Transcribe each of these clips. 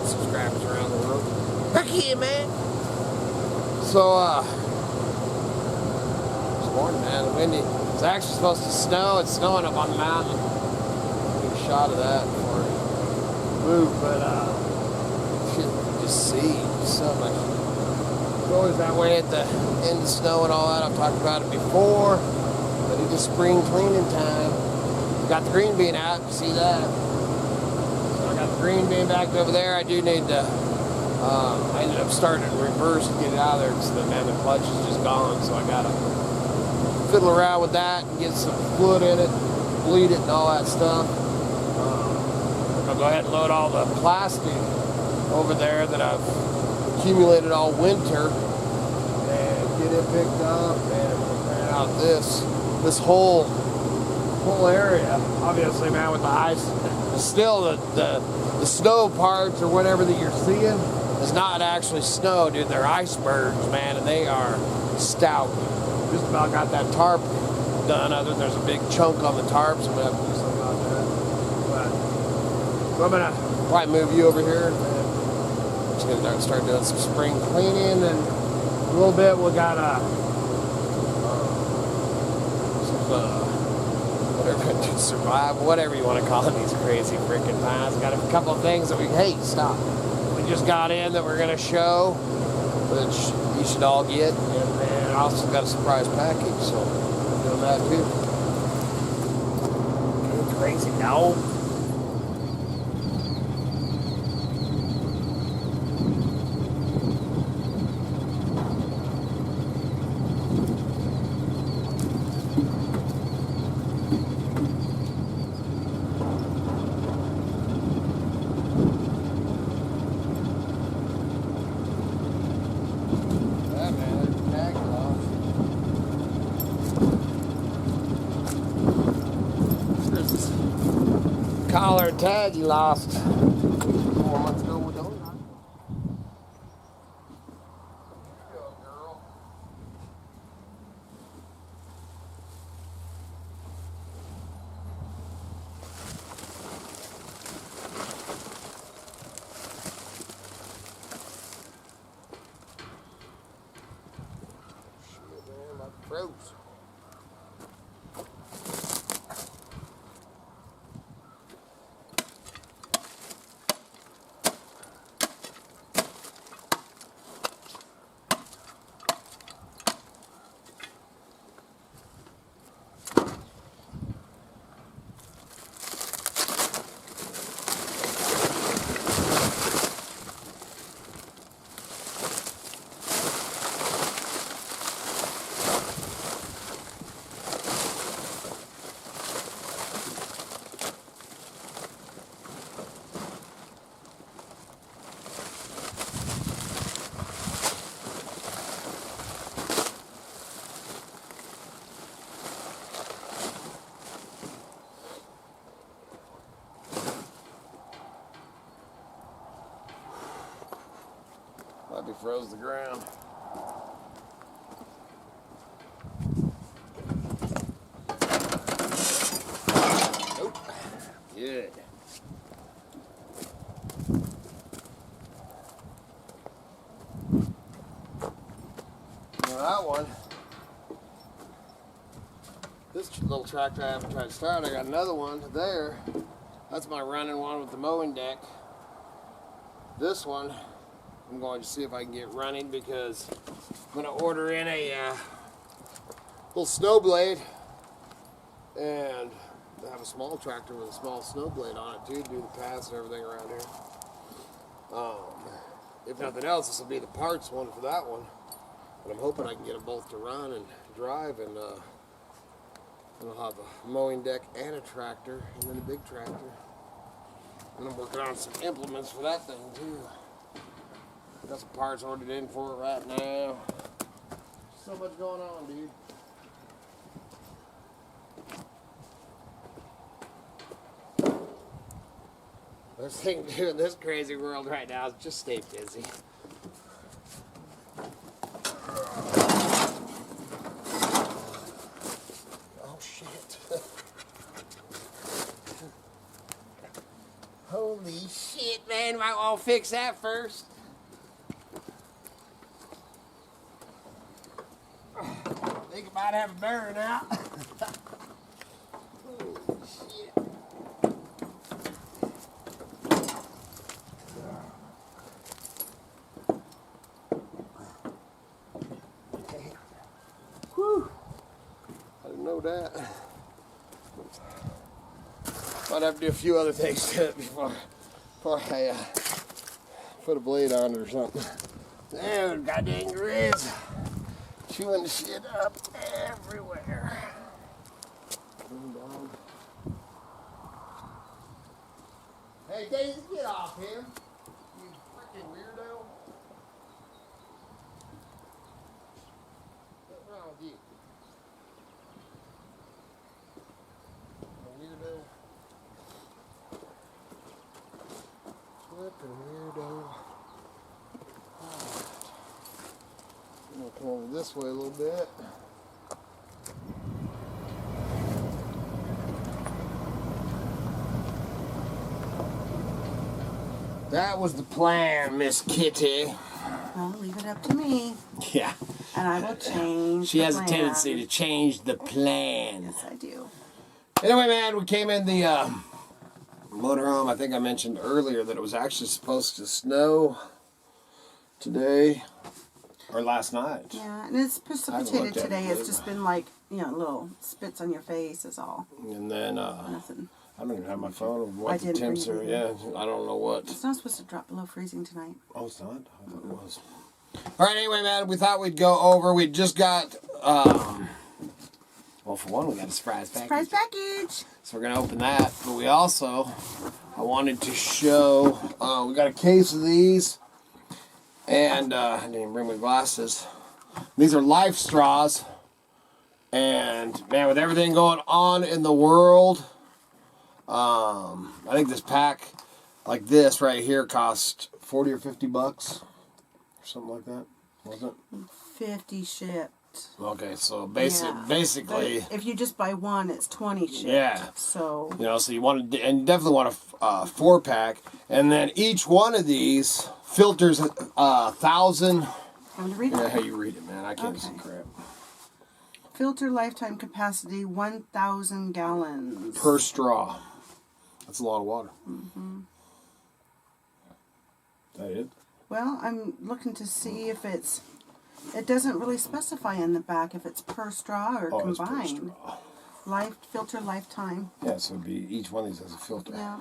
subscribers around the world. Heck yeah, man. So, this morning, man, windy. It's actually supposed to snow. It's snowing up on the mountain. Get a shot of that before I move, but, just see so much. It's always that way at the end of snow and all that. I've talked about it before, but it is spring cleaning time. Got the green bean out, you see that? So I got the green bean back over there. I do need to, I ended up starting in reverse to get it out of there because the clutch is just gone, so I gotta fiddle around with that and get some fluid in it, bleed it and all that stuff. I'll go ahead and load all the plastic over there that I've accumulated all winter and get it picked up and clean out this whole area. Obviously, man, with the ice, still the snow parts or whatever that you're seeing is not actually snow, dude. They're icebergs, man, and they are stout. Just about got that tarp done. Other than there's a big chunk on the tarp, so I'm gonna have to do something about that. But so I'm gonna probably move you over here. Just gonna start doing some spring cleaning, and a little bit we got to survive, whatever you want to call it, these crazy freaking times. Got a couple of things that we stop. We just got in that we're gonna show, which you should all get, and then I also got a surprise package, so I'm doing that too. Okay, crazy dog. Collar and tag he lost 4 months ago with those. Go, girl. Shit, man, like froze. Might be froze the ground. Nope. Good. Now that one, this little tractor I haven't tried to start. I got another one there. That's my running one with the mowing deck. This one, I'm going to see if I can get running because I'm going to order in a little snow blade and have a small tractor with a small snow blade on it too to do the paths and everything around here. If nothing else, this will be the parts one for that one. But I'm hoping I can get them both to run and drive, and I'll have a mowing deck and a tractor and then a big tractor. And I'm working on some implements for that thing too. Got some parts ordered in for it right now. So much going on, dude. Best thing to do in this crazy world right now is just stay busy. Oh shit. Holy shit, man. man. Might want to fix that first. I think it might have a bearing out. Holy shit. Whew. I didn't know that. Might have to do a few other things to it before I put a blade on it or something. There, goddamn grizz. Chewing the shit up everywhere. Hey, Daisy, get off him. You freaking weirdo. What's wrong with you? Weirdo. Flippin' weirdo. I'm gonna come over this way a little bit. That was the plan, Miss Kitty. Well, leave it up to me. Yeah. And I will change She the has plan. a tendency to change the plan. Yes, I do. Anyway, man, we came in the motorhome. I think I mentioned earlier that it was actually supposed to snow today or last night. Yeah, and it's precipitated today. It's just been like, little spits on your face is all. And then, Nothing. I don't even have my phone of what I the didn't temps bring are. it. Yeah, I don't know what. It's not supposed to drop below freezing tonight. Oh, it's not? I thought it was. All right, anyway, man, we thought we'd go over. We just got, well, for one, we got a surprise package. Surprise package! So we're going to open that. But we also, I wanted to show, we got a case of these. And I didn't even bring my glasses. These are life straws. And, man, with everything going on in the world, I think this pack like this right here cost 40 or 50 bucks. Or something like that, wasn't it? 50 shipped. Okay, so Yeah. basically... But if you just buy one, it's 20 shipped. Yeah. So... so you want to... And you definitely want a 4-pack. And then each one of these filters 1,000... I'm going to read it. Yeah, how you read it, man. I can't see crap. Filter lifetime capacity 1,000 gallons. Per straw. That's a lot of water. Mm-hmm. Is that it? Well, I'm looking to see if it's... It doesn't really specify in the back if it's per straw or combined. It's per straw. Filter lifetime. Yeah, so it'd be each one of these has a filter. Yeah.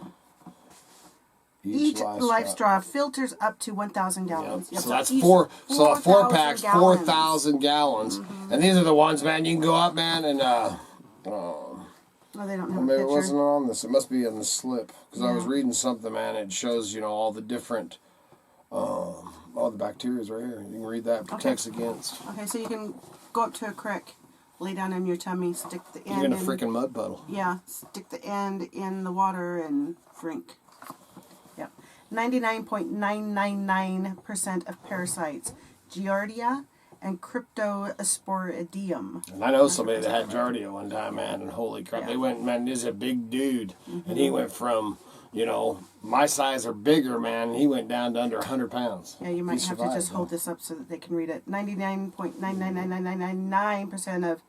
Each life straw filters up to 1,000 gallons. Yep. Yep. So that's each four. So a 4-pack's 4,000 4,000 gallons, Mm-hmm. and these are the ones, man. You can go up, man, and Oh, they don't have maybe a it picture. wasn't on this. It must be in the slip because I was Yeah. reading something, man. It shows all the different, all the bacteria right here. You can read that. It protects against. Okay, so you can go up to a creek, lay down on your tummy, stick the end You're in a in, freaking mud puddle. Yeah, stick the end in the water and drink. Yep. 99.999% of parasites, Giardia and Cryptosporidium. And I know somebody that had Giardia one time, man, and holy crap, they went, man, this is a big dude, and he went from, my size or bigger, man, and he went down to under 100 pounds. Yeah, you might have to just hold this up so that they can read it. 99.99999% of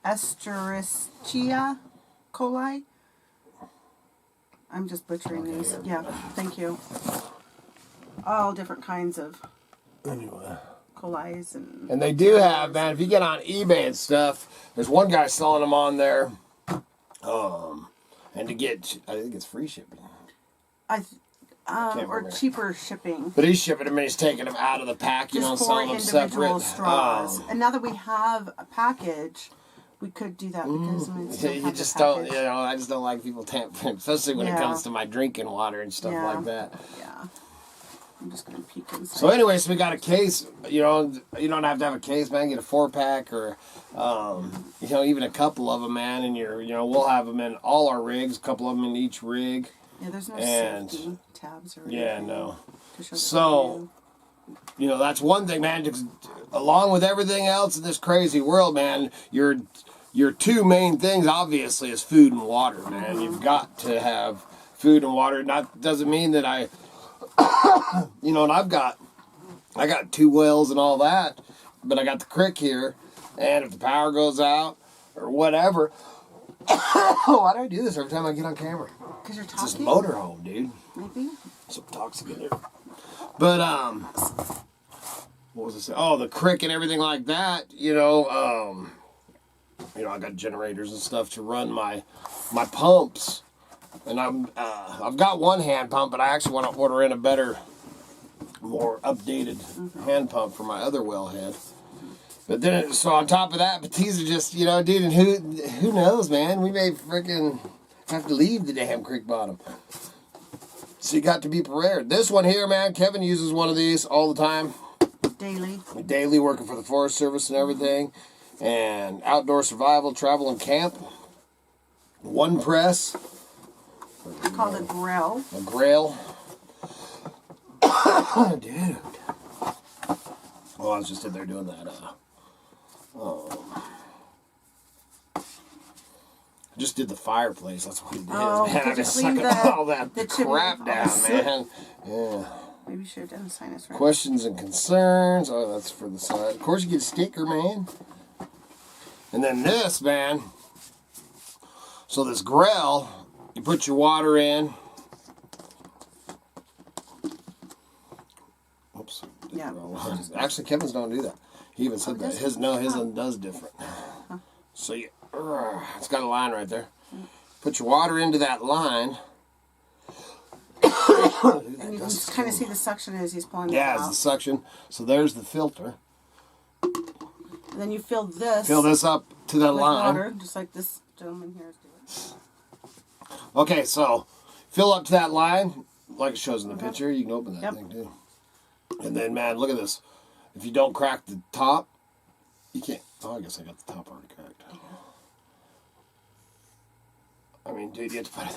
Escherichia coli. I'm just butchering these. Yeah, thank you. All different kinds of colis and they do have, man, if you get on eBay and stuff, there's one guy selling them on there, and to get, I think it's free shipping. Or cheaper shipping. But he's shipping them and he's taking them out of the pack, Just for selling them individual separate. straws. And now that we have a package, we could do that because You just don't, I just don't like people tampering, especially when it comes to my drinking water and stuff like that. Yeah. I'm just going to peek inside. So anyways, we got a case. You don't have to have a case, man. Get a 4-pack or, even a couple of them, man. And we'll have them in all our rigs. A couple of them in each rig. Yeah, there's no safety tabs or anything. Yeah, no. So, that's one thing, man. Just, along with everything else in this crazy world, man, your two main things, obviously, is food and water, man. You've got to have food and water. Doesn't mean that I You know, and I got 2 wells and all that, but I got the crick here, and if the power goes out or whatever, why do I do this every time I get on camera? Because you're It's talking. this motorhome, dude. Maybe. Some toxic in there. But what was I saying? Oh, the crick and everything like that. You know, I got generators and stuff to run my pumps, and I've got one hand pump, but I actually want to order in a better, more updated hand pump for my other wellhead. But then, so on top of that, but these are just, you know, dude, and who knows, man? We may freaking have to leave the damn Crick Bottom. So you got to be prepared. This one here, man, Kevin uses one of these all the time. Daily, working for the Forest Service and everything. And outdoor survival, travel, and camp. One press. It's called a grill. A grill. Dude. Oh, I was just in there doing that. I just did the fireplace. That's what it is, man. I just sucking all that crap down, man. Yeah. Maybe you should have done the sinus right. Questions and concerns. Oh, that's for the side. Of course, you get a sticker, man. And then this, man. So this grill, you put your water in. Oops. Yeah. Actually, Kevin's don't do that. He even said that. His one does different. So you, it's got a line right there. Put your water into that line. And you can just kind of see the suction as he's pulling it out. Yeah, it's the suction. So there's the filter. And then you fill this. Fill this up to that line. Water, just like this gentleman here is doing. Okay, so fill up to that line, like it shows in the picture. You can open that thing too. And then, man, look at this. If you don't crack the top, you can't. Oh, I guess I got the top already cracked. I mean, dude, you have to put it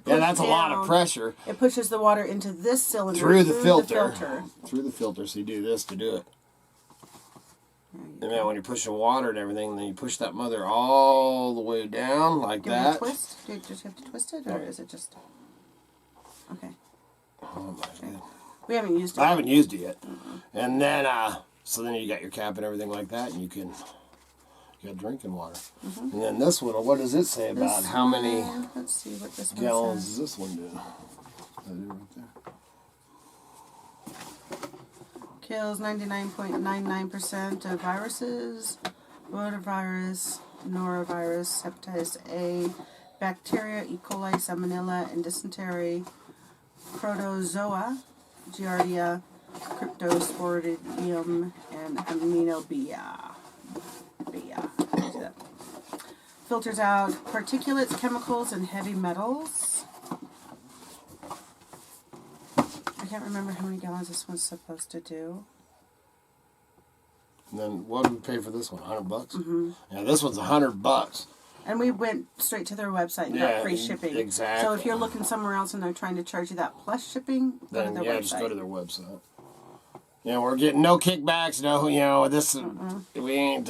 in. That's a lot of pressure. It pushes the water into this cylinder through the filter. Through the filter, so you do this to do it. And man, when you're pushing water and everything, then you push that mother all the way down like that. Do you twist? Do you just have to twist it, or is it just? Okay. Oh my god. We haven't used it. I haven't used it yet. And then, so then you got your cap and everything like that, and you got drinking water. And then this one, what does it say about how many let's see what this gallons does this one do? Right there. Kills 99.99% of viruses, rotavirus, norovirus, hepatitis A, bacteria, E. coli, salmonella, and dysentery, protozoa, giardia, cryptosporidium, and aminobia. Filters out particulates, chemicals, and heavy metals. I can't remember how many gallons this one's supposed to do. And then what did we pay for this one? $100? Yeah, this one's $100. And we went straight to their website and got free shipping. Exactly. So if you're looking somewhere else and they're trying to charge you that plus shipping, go to their website. Just go to their website. Yeah, we're getting no kickbacks, no, this, we ain't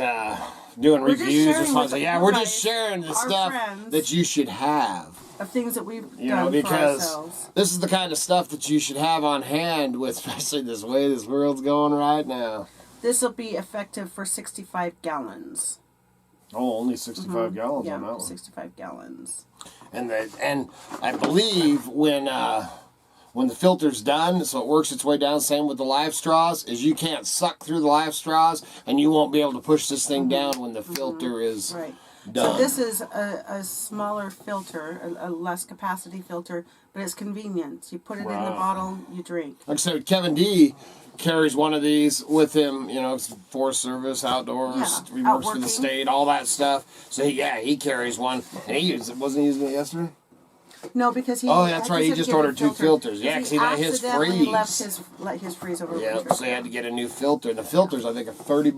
doing reviews. We're just sharing the stuff that you should have. Of things that we've done because for ourselves. This is the kind of stuff that you should have on hand, with especially this way this world's going right now. This will be effective for 65 gallons. Oh, only 65 gallons on that one. 65 gallons. And I believe when the filter's done, so it works its way down, same with the live straws, is you can't suck through the live straws, and you won't be able to push this thing down when the filter is done. So this is a smaller filter, a less capacity filter, but it's convenience. You put it in the bottle, you drink. Like I said, Kevin D carries one of these with him, Forest Service, outdoors, he works for the state, all that stuff. So he carries one, and wasn't he using it yesterday? No, because he. Oh, that's right. He just ordered 2 filters. Yeah, because he let his freeze. Let his freeze over. Yeah, so he had to get a new filter. And the filters, I think, are $30.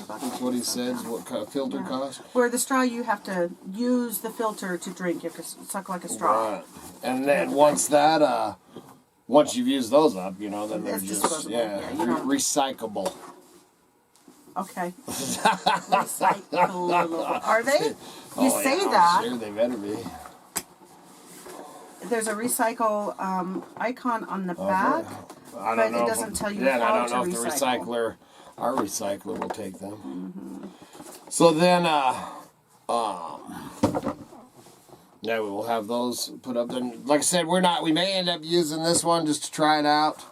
That's what he said. What kind of filter costs? Where the straw, you have to use the filter to drink. You have to suck like a straw. Right. And then once you've used those up, then they're just recyclable. Okay. Recyclable. Are they? You say that. Sure, they better be. there's a recycle icon on the back, I but don't know it if doesn't tell you yeah, how I don't know to if the recycle. our recycler will take them. So then, yeah, we will have those put up. Then, like I said, we may end up using this one just to try it out.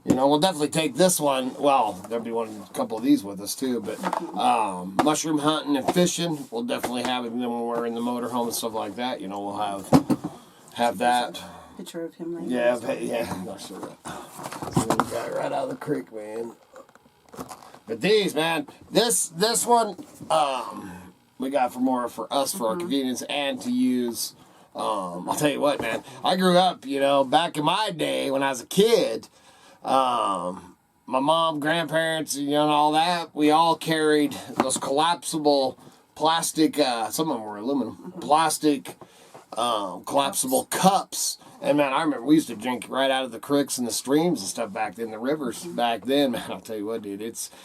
You know, we'll definitely take this one. Well, there'll be a couple of these with us too. But mushroom hunting and fishing, we'll definitely have it. And then when we're in the motorhome and stuff like that, you know, we'll have that. Picture of him. Like Yeah, I'm not sure. So we got it right out of the creek, man. But these, man, this one, we got for us for our convenience and to use. I'll tell you what, man. I grew up, you know, back in my day when I was a kid. My mom, grandparents, you know, and all that. We all carried those collapsible plastic. Some of them were aluminum, plastic, collapsible cups. And man, I remember we used to drink right out of the creeks and the streams and stuff back then, the rivers back then. Man, I'll tell you what, dude,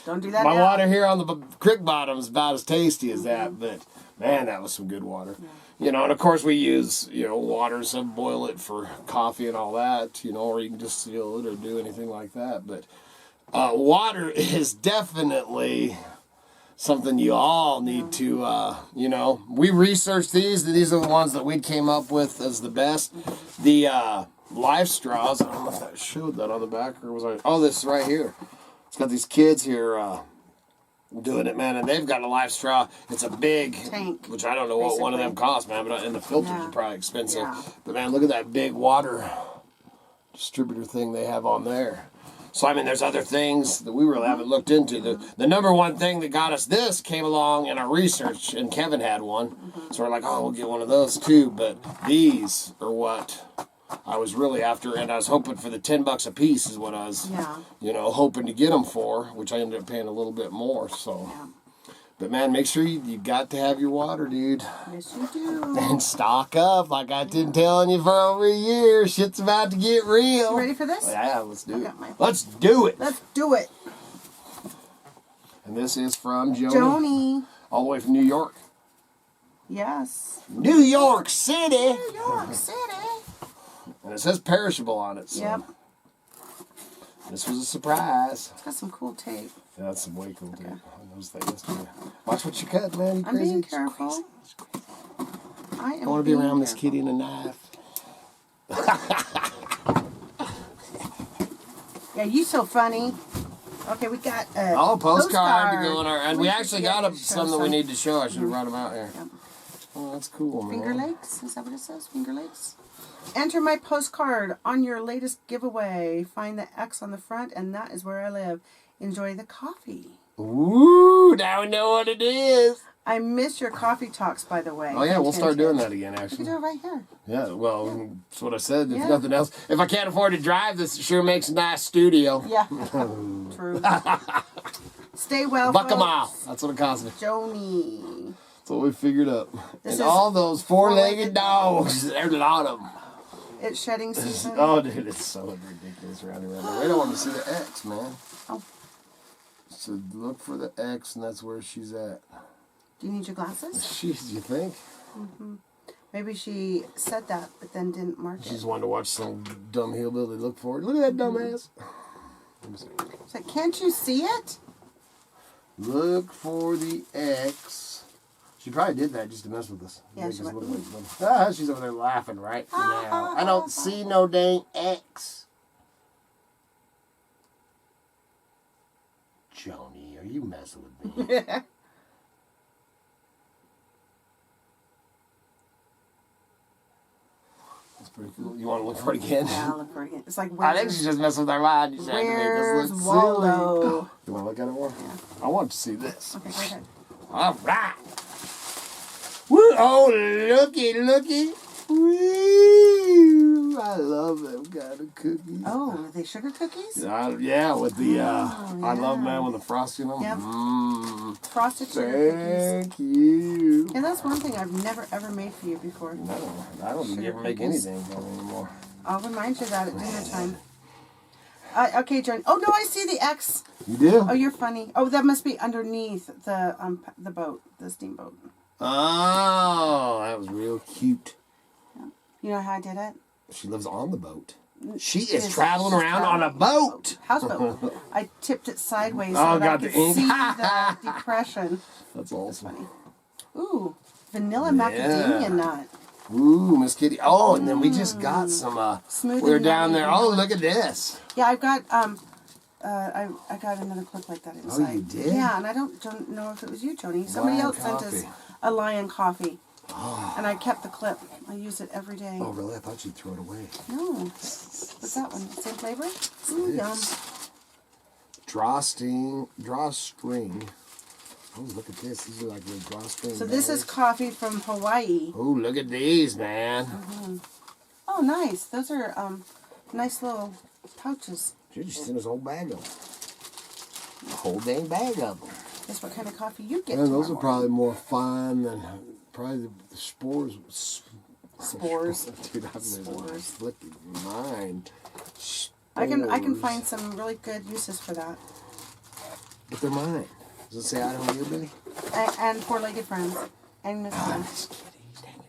don't do that. My now. water here on the Crick Bottom is about as tasty as that, but man, that was some good water. Yeah. You know, and of course we use, you know, water, so boil it for coffee and all that, you know, or you can just seal it or do anything like that. But water is definitely something you all need to, you know, we researched these. These are the ones that we came up with as the best. The life straws, I don't know if that showed that on the back or was I, oh, this is right here. It's got these kids here doing it, man, and they've got a life straw. It's a big tank, which I don't know what one of them costs, man, but and the filters are probably expensive. Yeah. But man, look at that big water distributor thing they have on there. So, I mean, there's other things that we really haven't looked into. The number one thing that got us this came along in our research, and Kevin had one. So we're like, oh, we'll get one of those too. But these are what I was really after, and I was hoping for the $10 a piece is what I was, you know, hoping to get them for, which I ended up paying a little bit more. So, but man, make sure you got to have your water, dude. Yes, you do. And stock up, like I've been telling you for over a year. Shit's about to get real. You ready for this? Yeah, let's do it. Let's do it. Let's do it. And this is from Joni. Joni. All the way from New York. Yes. New York City. New York City. And it says perishable on it. So Yep. this was a surprise. It's got some cool tape. Yeah, that's some way cool tape. I noticed that yesterday. Watch what you cut, man. You I'm crazy. being careful. I want to be around this kitty and a knife. Yeah, you so funny. Okay, we got a postcard to go in our... And we actually got some that we some. need to show. I should have brought them out here. Yep. Oh, that's cool, man. Finger Lakes? Is that what it says? Finger Lakes? Enter my postcard on your latest giveaway. Find the X on the front, and that is where I live. Enjoy the coffee. Ooh, now we know what it is. I miss your coffee talks, by the way. Oh, yeah, we'll start doing that again, actually. You can do it right here. Yeah, well, that's what I said. If nothing else, if I can't afford to drive, this sure makes a nice studio. Yeah, true. Stay well, Buck a folks. mile. That's what it costs me. Joni. That's what we figured up. This and is all those four-legged dogs. There's a lot of them. It's shedding season. Oh, dude, it's so ridiculous around here. We don't want to see the X, man. Oh. So look for the X, and that's where she's at. Do you need your glasses? Jeez, you think? Mm-hmm. Maybe she said that, but then didn't mark it. She's wanting to watch some dumb hillbilly look for it. Look at that dumbass. Let me see. It's like, can't you see it? Look for the X. She probably did that just to mess with us. Yeah, she went, she's over there laughing right now. I don't see no dang X. Joni, are you messing with me? That's pretty cool. You want to look for it again? Yeah, I'll look for it again. It's like, I think she's just messing with our mind. She's trying to make us look Waldo? silly. You want to look at it more? Yeah. I want to see this. Okay, go ahead. All right. Woo! Oh, looky. Woo! I love them kind of cookies. Oh, are they sugar cookies? Yeah, with the, I love, man, with the frosting on them. Yep. Mmm. Frosted sugar cookies. Thank you. And that's one thing I've never, ever made for you before. No, I don't think you ever make anything for me anymore. I'll remind you that at dinner time. Okay, John. Oh, no, I see the X. You do? Oh, you're funny. Oh, that must be underneath the boat, the steamboat. Oh, that was real cute. Yeah. You know how I did it? She lives on the boat. She is traveling around on a boat. Houseboat. I tipped it sideways so Oh, that I got could the ink. see the depression. That's awesome. Funny. Ooh, vanilla macadamia nut. Ooh, Miss Kitty. Oh, and then we just got some. Smooth. We were down there. Oh, look at this. Yeah, I've got I got another clip like that inside. Oh, you did? Yeah, and I don't know if it was you, Tony. Somebody else sent us a Lion coffee. Oh. And I kept the clip. I use it every day. Oh, really? I thought you'd throw it away. No. What's that one? Same flavor? Ooh, yum. Drawstring. Oh, look at this. These are like little drawstring. So this is coffee from Hawaii. Oh, look at these, man. Mm-hmm. Oh, nice. Those are nice little pouches. Dude, you sent us a whole bag of them. A whole dang bag of them. Guess what kind of coffee you get? And those are probably more fine than probably the spores. Spores. Dude, I've been flicking mine. Spores. I can find some really good uses for that. But they're mine. Does it say Idaho Hillbilly? And four-legged friends. And Miss Miss Kitty, dang it.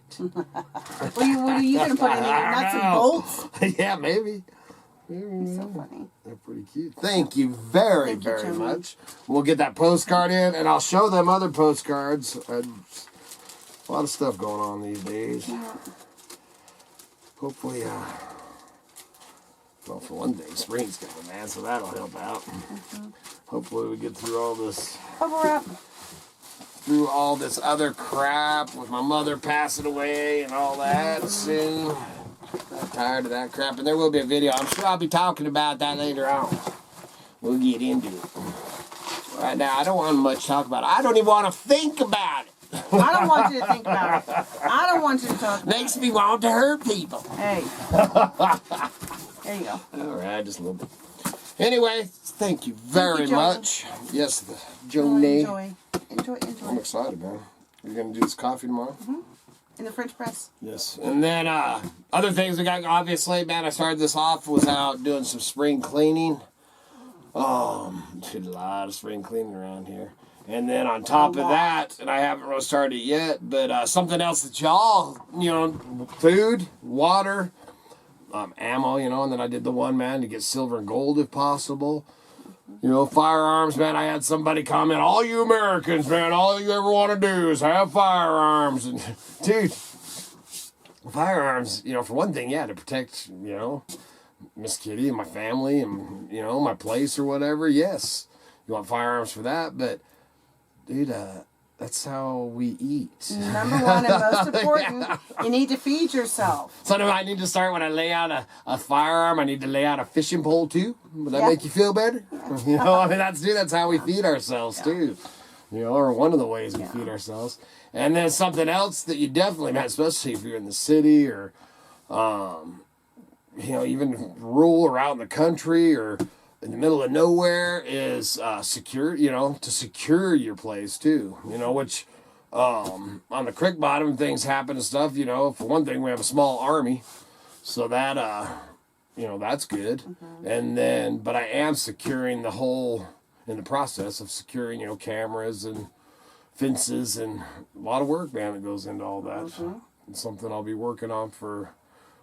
What are you going to put in there? Nuts and bolts? Yeah, maybe. So funny. They're pretty cute. Thank you very much. We'll get that postcard in, and I'll show them other postcards. A lot of stuff going on these days. Yeah. Hopefully, well, for one thing, spring's coming, man, so that'll help out. Mm-hmm. Hopefully we get through all this. Bubble wrap. Through all this other crap with my mother passing away and all that soon. I'm tired of that crap, and there will be a video. I'm sure I'll be talking about that later on. We'll get into it. Right now, I don't want much to talk about it. I don't even want to think about it. I don't want you to think about it. I don't want you to talk about Makes me want to hurt people. Hey. There you go. All right, just a little bit. Anyway, thank you very much. Yes, Joni. Enjoy. I'm excited, man. You're going to do this coffee tomorrow? Mm-hmm. In the French press. Yes. And then other things we got, obviously, man, I started this off, was out doing some spring cleaning. Did a lot of spring cleaning around here. And then on top of that, and I haven't really started yet, but something else that y'all, food, water, ammo, and then I did the one, man, to get silver and gold if possible. Firearms, man. I had somebody comment, all you Americans, man, all you ever want to do is have firearms. And, dude, firearms, for one thing, yeah, to protect, Miss Kitty and my family and, my place or whatever. Yes, you want firearms for that, but, dude, that's how we eat. Number one and most important, you need to feed yourself. Sometimes I need to start when I lay out a firearm. I need to lay out a fishing pole too. Would that make you feel better? That's how we feed ourselves too. Or one of the ways we feed ourselves. And then something else that you definitely, especially if you're in the city or, even rural or out in the country or in the middle of nowhere, is secure, to secure your place too, which on the Crick Bottom things happen and stuff, for one thing we have a small army, so that that's good. Mm-hmm. And then, but I am securing the whole, in the process of securing, cameras and fences and a lot of work, man, that goes into all that. Mm-hmm. It's something I'll be working on for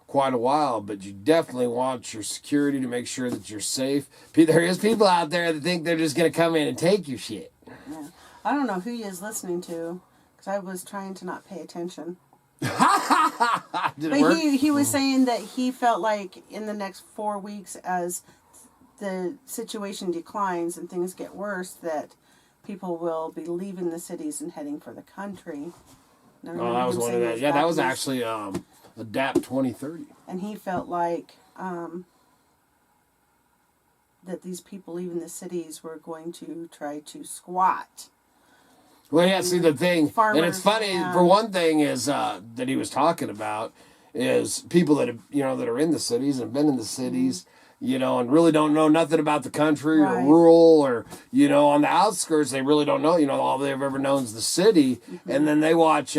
quite a while, but you definitely want your security to make sure that you're safe. There is people out there that think they're just going to come in and take your shit. Yeah. I don't know who he is listening to, because I was trying to not pay attention. Did it work? He was saying that he felt like in the next 4 weeks, as the situation declines and things get worse, that people will be leaving the cities and heading for the country. That was one of that. Yeah, that was actually Adapt 2030. And he felt like that these people leaving the cities were going to try to squat. Well, yeah, see, the thing, farmers, and it's funny, for one thing, is that he was talking about is people that that are in the cities and have been in the cities, and really don't know nothing about the country or rural or, on the outskirts, they really don't know, all they've ever known is the city. Mm-hmm. And then they watch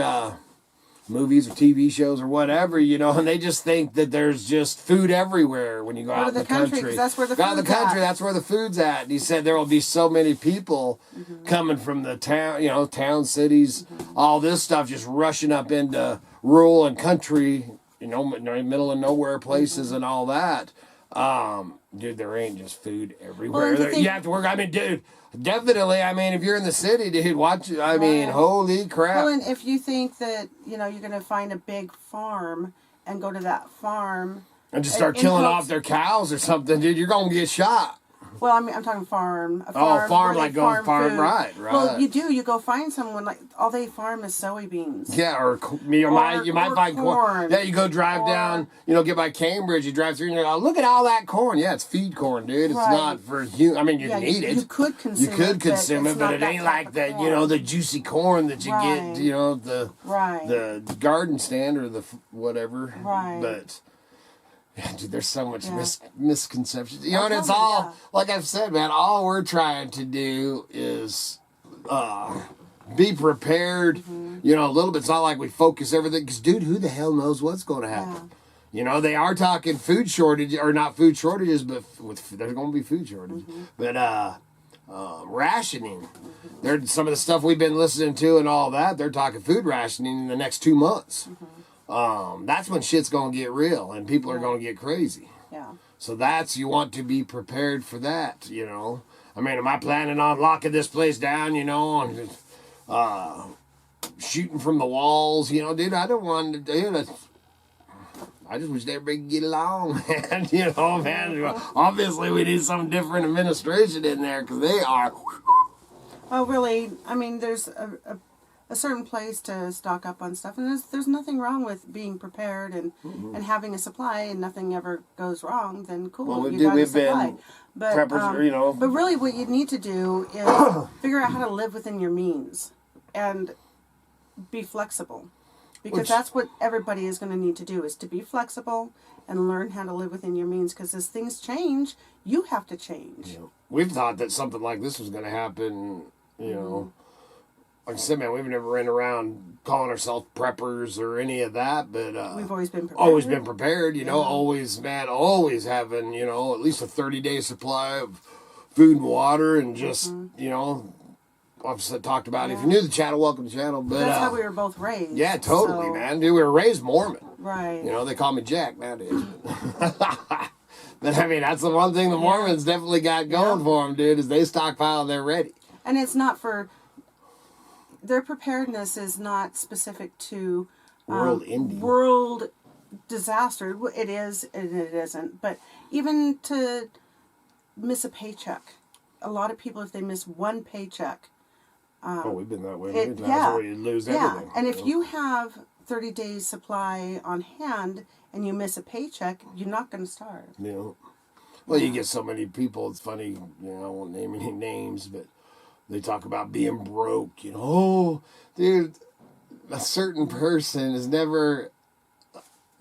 movies or TV shows or whatever, and they just think that there's just food everywhere when you go out in the country. 'Cause that's where the food's food's at. That's where the food's at. And he said there will be so many people coming from the town, cities, all this stuff just rushing up into rural and country, middle of nowhere places and all that. Dude, there ain't just food everywhere. Well, You have to work. I mean, dude, definitely. I mean, if you're in the city, dude, watch. I mean, holy crap. Well, and if you think that you're going to find a big farm and go to that farm and just start killing off their cows or something, dude, you're gonna get shot. Well, I mean, I'm talking farm. Farm, like go farm, right. Well, you do. You go find someone, like, all they farm is soybeans. Yeah, you might find corn. Yeah, you go drive down, get by Cambridge, you drive through and you're like, look at all that corn. Yeah, it's feed corn, dude. It's not for you. I mean, you can eat it. You could consume it, but it ain't like that, the juicy corn that you get, the garden stand or the whatever. Right. But... yeah, dude, there's so much misconceptions. And it's all, like I've said, man, all we're trying to do is be prepared, a little bit. It's not like we focus everything, because, dude, who the hell knows what's going to happen? Yeah. They are talking food shortage, or not food shortages, but there's going to be food shortage. But rationing. Some of the stuff we've been listening to and all that, they're talking food rationing in the next 2 months. That's when shit's gonna get real and people are gonna get crazy. Yeah. So you want to be prepared for that, I mean, am I planning on locking this place down, and shooting from the walls, dude, I don't want to do it. I just wish everybody could get along, man, man. Obviously, we need some different administration in there, because they are... Well, really, I mean, there's a certain place to stock up on stuff, and there's nothing wrong with being prepared and having a supply, and nothing ever goes wrong. Then cool, well, you got a supply. Been preppers, But really, what you need to do is figure out how to live within your means and be flexible, because that's what everybody is going to need to do, is to be flexible and learn how to live within your means. Because as things change, you have to change. Yeah. We've thought that something like this was going to happen, Like I said, man, we've never ran around calling ourselves preppers or any of that, but... we've always been prepared. Always been prepared, always having, at least a 30-day supply of food and water, and just, I've talked about it. If you're new to the channel, welcome to the channel. But that's how we were both raised. Yeah, totally, man. Dude, we were raised Mormon. Right. They call me Jack nowadays. But, I mean, that's the one thing the Mormons definitely got going for them, dude, is they stockpile and they're ready. And it's not for... Their preparedness is not specific to world disaster. It is and it isn't. But even to miss a paycheck. A lot of people, if they miss one paycheck... we've been that way many times where you lose everything. And if you have 30 days supply on hand and you miss a paycheck, you're not going to starve. Yeah. Well, you get so many people, it's funny, I won't name any names, but... they talk about being broke, dude, a certain person has never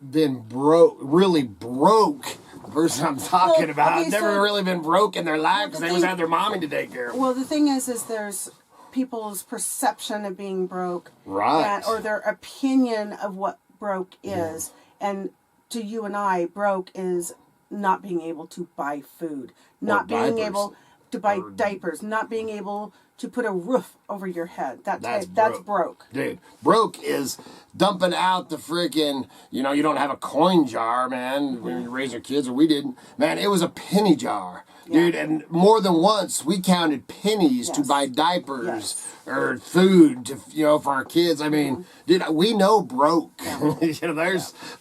been really broke. The person I'm talking about never really been broke in their life because they always had their mommy to take care of them. Well, the thing is there's people's perception of being broke. Right. Or their opinion of what broke is. Yeah. And to you and I, broke is not being able to buy food. Not being able to buy diapers, not being able to put a roof over your head. That's broke. Dude, broke is dumping out the freaking, you don't have a coin jar, man, when you raise your kids, or we didn't. Man, it was a penny jar. Yeah. Dude, and more than once, we counted pennies to buy diapers or food to, for our kids. I mean, dude, we know broke. Yeah.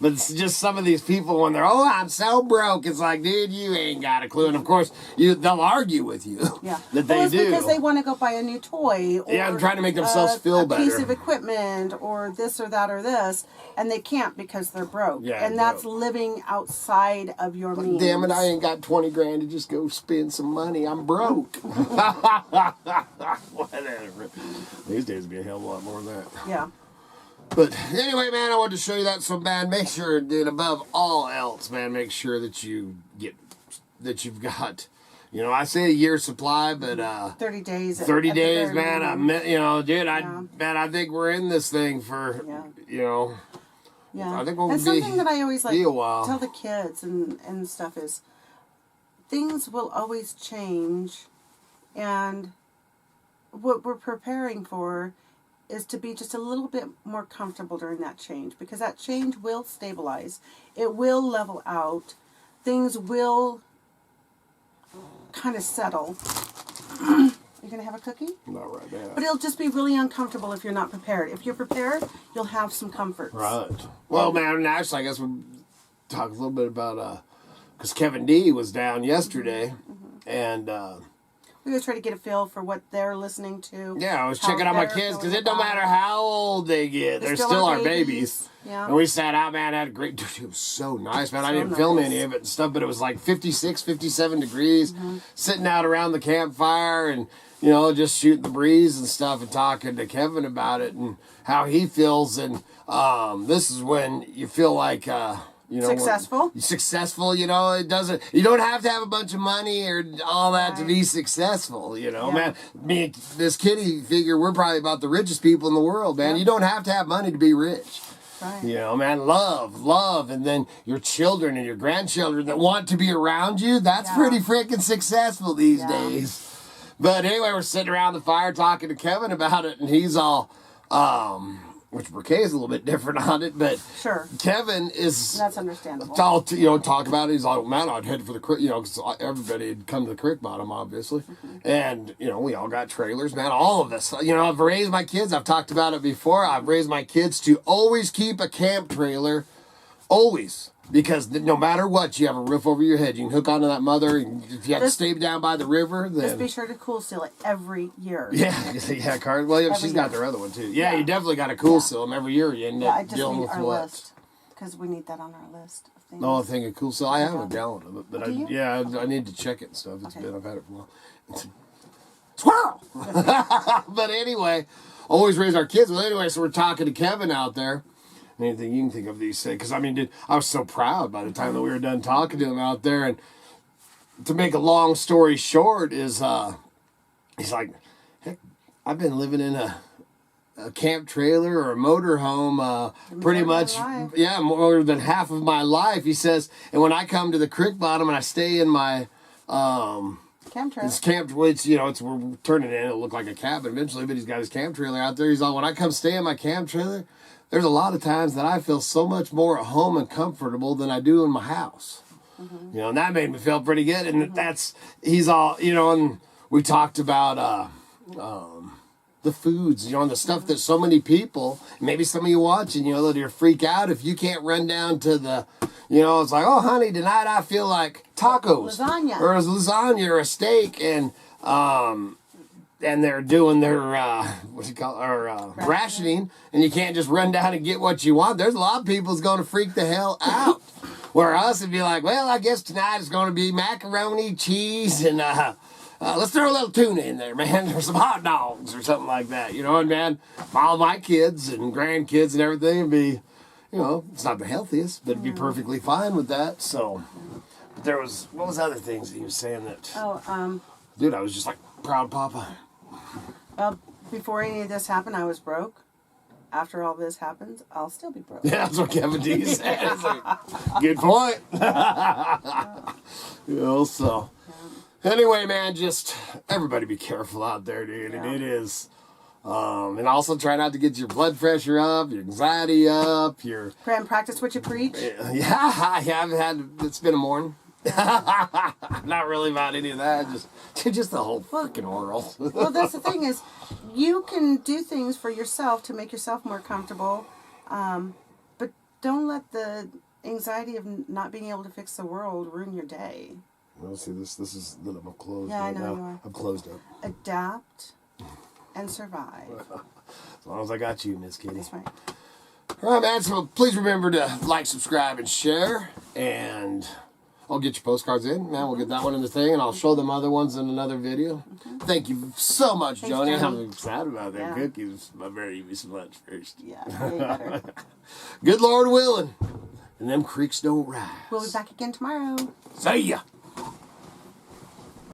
But it's just some of these people when they're, I'm so broke. It's like, dude, you ain't got a clue. And of course, they'll argue with you that they do. Because they want to go buy a new toy. Or I'm trying to make themselves feel better. A piece of equipment or this or that or this. And they can't because they're broke. Yeah, and that's living outside of your means. Damn it, I ain't got 20 grand to just go spend some money. I'm broke. Whatever. These days it'd be a hell of a lot more than that. Yeah. But anyway, man, I wanted to show you that. So, man, make sure, dude, above all else, man, make sure that you've got, I say a year's supply, but 30 days. 30 days, man. Dude, I think we're in this thing for, Yeah, I think we'll something that I always tell the kids and stuff is, things will always change, and what we're preparing for is to be just a little bit more comfortable during that change, because that change will stabilize. It will level out. Things will kind of settle. You're going to have a cookie? Not right now. But it'll just be really uncomfortable if you're not prepared. If you're prepared, you'll have some comforts. Right. Well, man, actually, I guess we'll talk a little bit about, because Kevin D was down yesterday, and... we always try to get a feel for what they're listening to. Yeah, I was checking out my kids, because it don't matter how old they get, they're still our babies. Yeah. And we sat out, man, had a great... Dude, it was so nice, man. I So didn't film nice. any of it and stuff, but it was like 56, 57 degrees, sitting out around the campfire and... You know, just shooting the breeze and stuff and talking to Kevin about it and how he feels. And this is when you feel like, you know. Successful? Successful, you know. You don't have to have a bunch of money or all that to be successful, you know, man. Me and this kitty figure, we're probably about the richest people in the world, man. You don't have to have money to be rich. Right. You know, man, love, and then your children and your grandchildren that want to be around you, that's pretty freaking successful these days. But anyway, we're sitting around the fire talking to Kevin about it, and he's all, which Briquet's a little bit different on it, but sure. Kevin is... That's understandable. Talk about it. He's like, man, I'd head for the Crick, you know, because everybody had come to the Crick Bottom, obviously. And, you know, we all got trailers, man, all of us. You know, I've raised my kids, I've talked about it before, I've raised my kids to always keep a camp trailer, always. Because no matter what, you have a roof over your head. You can hook onto that mother. And if you have to stay down by the river, then... Just be sure to cool seal it every year. Yeah, Carter. Well, yeah, she's got their other one, too. Yeah, you definitely got to cool seal them every year. You end up dealing with what? List, because we need that on our list of things. Oh, a thing of cool seal. I have a gallon of it, but Do you? I need to check it and stuff. It's been, I've had it for a while. It's swirl! But anyway, always raise our kids. Well, anyway, so we're talking to Kevin out there. Anything you can think of these things. Because, I mean, dude, I was so proud by the time that we were done talking to him out there. And to make a long story short is, he's like, heck, I've been living in a camp trailer or a motor home pretty much, more than half of my life. He says, and when I come to the Crick Bottom and I stay in my... camp trailer. This camp, which, you know, we're turning it in. It'll look like a cabin eventually, but he's got his camp trailer out there. He's all, when I come stay in my camp trailer... There's a lot of times that I feel so much more at home and comfortable than I do in my house. You know, and that made me feel pretty good. And he's all, you know, and we talked about the foods, you know, and the stuff that so many people, maybe some of you watching, you know, that you're freak out if you can't run down to the, you know, it's like, oh, honey, tonight I feel like tacos. Lasagna. Or a lasagna or a steak. And they're doing their, rationing, and you can't just run down and get what you want. There's a lot of people that's going to freak the hell out. Where us would be like, well, I guess tonight is going to be macaroni, cheese, and let's throw a little tuna in there, man, or some hot dogs or something like that. You know, and man, all my kids and grandkids and everything would be, you know, it's not the healthiest, but it'd be perfectly fine with that. So, but there was, what was other things that he was saying that, dude, I was just like, proud papa. Well, before any of this happened, I was broke. After all this happens, I'll still be broke. Yeah, that's what Kevin D said. Like, good point. You know, so. Anyway, man, just everybody be careful out there, dude. And it is. And also try not to get your blood pressure up, your anxiety up, your... Pray and practice what you preach. Yeah, I haven't had... It's been a morning. Not really about any of that, just the whole fucking world. Well, that's the thing is, you can do things for yourself to make yourself more comfortable, but don't let the anxiety of not being able to fix the world ruin your day. Well, see, this is that I'm closed. Yeah, right I know now. you are. I'm closed up. Adapt and survive. As long as I got you, Miss Kitty. That's right. All right, man. So please remember to like, subscribe, and share, and I'll get your postcards in. Man, we'll get that one in the thing, and I'll show them other ones in another video. Thank you so much, Thanks, Joni. Joni. I'm excited about that cookies. I better eat me some lunch first. Yeah, way better. Good Lord willing. And them creeks don't rise. We'll be back again tomorrow. See ya.